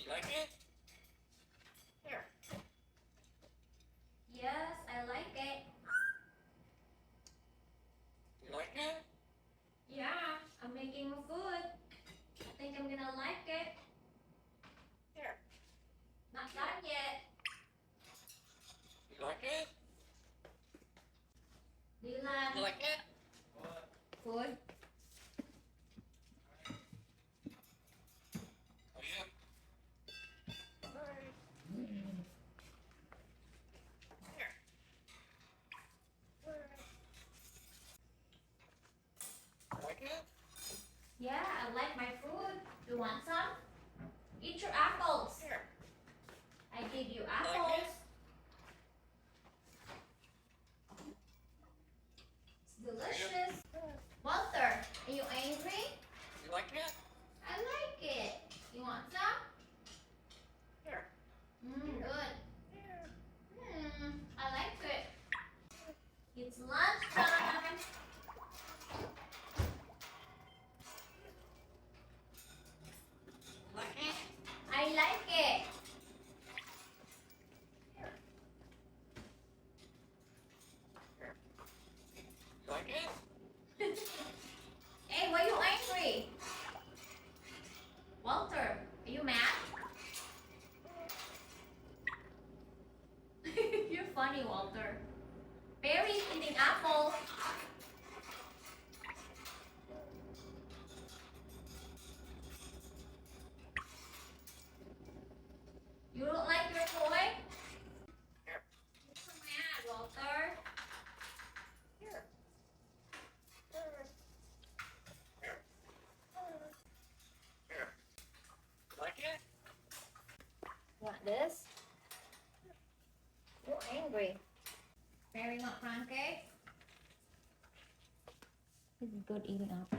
You like it? Here. Yes, I like it. You like it? Yeah, I'm making food. I think I'm gonna like it. Here. Not done yet. You like it? Dylan, You like it? food. Oh, yeah. Here. You like it? Yeah, I like my food. You want some? Eat your apples. Here. I give you You like apples. it? It's delicious. Walter, are you angry? You like it? I like it. You want some? Here. Good. Here. I like it. It's lunchtime. You like it? I like it. Here. Here. You like it? Hey, why are you angry? Walter, are you mad? You're funny, Walter. Barry's eating apple. You don't like your toy? Here. You're so mad, Walter. Here. Here. Here. Here. You like it? Want this? You're angry. Barry want pancake? He's good eating apple.